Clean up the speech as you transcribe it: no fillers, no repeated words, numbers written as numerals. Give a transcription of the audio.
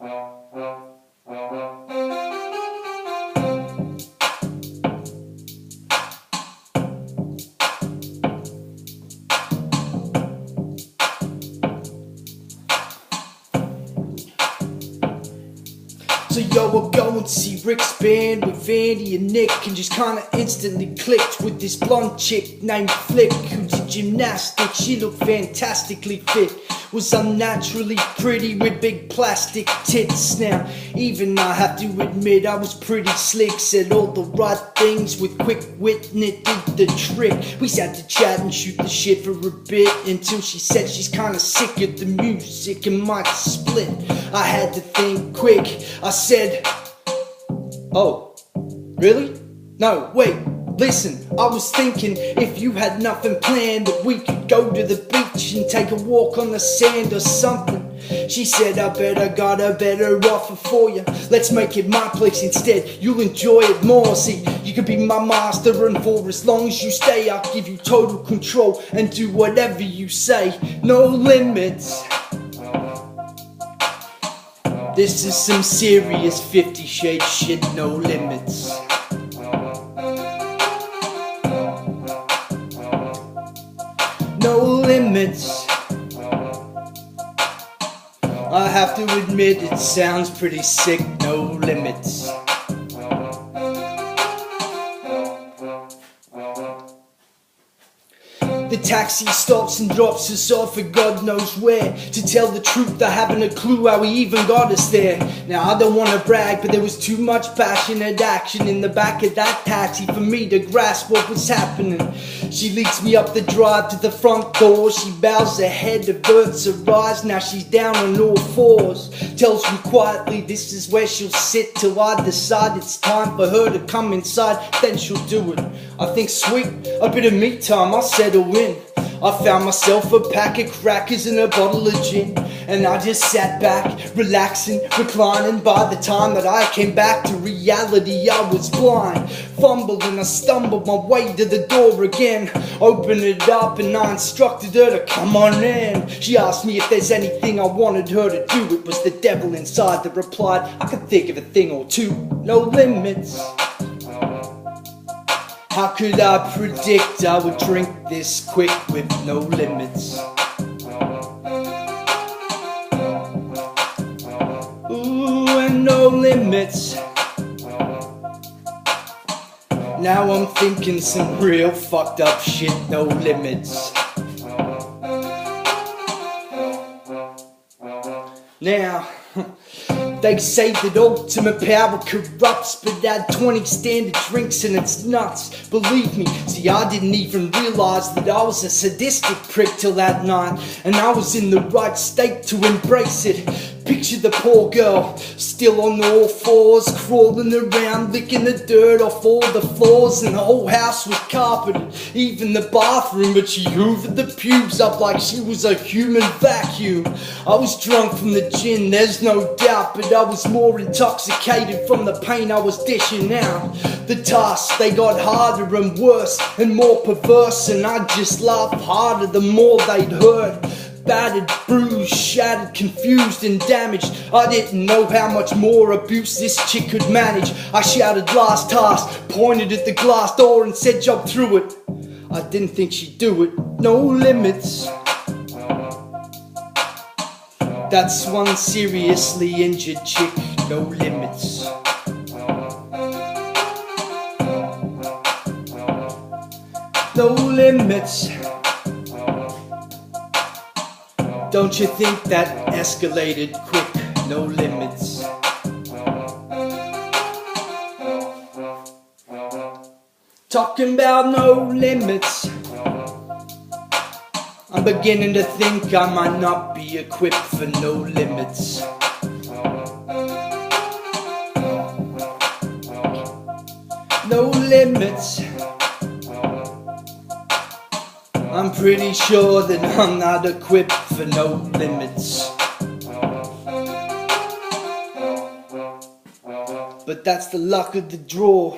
So yo, I'll go and see Rick's band with Andy and Nick, and just kinda instantly clicked with this blonde chick named Flick, who did gymnastics. She looked fantastically fit, was unnaturally pretty with big plastic tits. Now, even I have to admit I was pretty slick, said all the right things with quick wit, and it did the trick. We sat to chat and shoot the shit for a bit, until she said she's kinda sick of the music and might split. I had to think quick. I said, oh, really? No, wait, listen, I was thinking if you had nothing planned, that we could go to the beach and take a walk on the sand or something. She said, I bet I got a better offer for you. Let's make it my place instead, you'll enjoy it more. See, you can be my master, and for as long as you stay, I'll give you total control and do whatever you say. No limits. This is some serious 50 Shades shit, no limits. No limits. I have to admit it sounds pretty sick, no limits. The taxi stops and drops us off at God knows where. To tell the truth, I haven't a clue how he even got us there. Now I don't wanna brag, but there was too much passionate action in the back of that taxi for me to grasp what was happening. She leads me up the drive to the front door. She bows her head, averts her eyes. Now she's down on all fours. Tells me quietly this is where she'll sit till I decide it's time for her to come inside. Then she'll do it. I think, sweet, a bit of me time, I'll settle in. I found myself a pack of crackers and a bottle of gin, and I just sat back, relaxing, reclining. By the time that I came back to reality, I was blind. Fumbled and I stumbled my way to the door again. Opened it up and I instructed her to come on in. She asked me if there's anything I wanted her to do. It was the devil inside that replied, I could think of a thing or two. No limits. How could I predict I would drink this quick with no limits? Ooh, and no limits. Now I'm thinking some real fucked up shit, no limits. Now, they say that ultimate power corrupts, but add 20 standard drinks and it's nuts. Believe me, see, I didn't even realize that I was a sadistic prick till that night, and I was in the right state to embrace it. Picture the poor girl, still on all fours, crawling around, licking the dirt off all the floors, and the whole house was carpeted, even the bathroom, but she hoovered the pubes up like she was a human vacuum. I was drunk from the gin, there's no doubt, but I was more intoxicated from the pain I was dishing out. The tasks, they got harder and worse, and more perverse, and I just laughed harder the more they'd hurt. Battered, bruised, shattered, confused and damaged. I didn't know how much more abuse this chick could manage. I shouted last task, pointed at the glass door and said jump through it. I didn't think she'd do it. No limits. That's one seriously injured chick. No limits. No limits. Don't you think that escalated quick? No limits. Talking about no limits. I'm beginning to think I might not be equipped for no limits. No limits. I'm pretty sure that I'm not equipped for no limits. But that's the luck of the draw.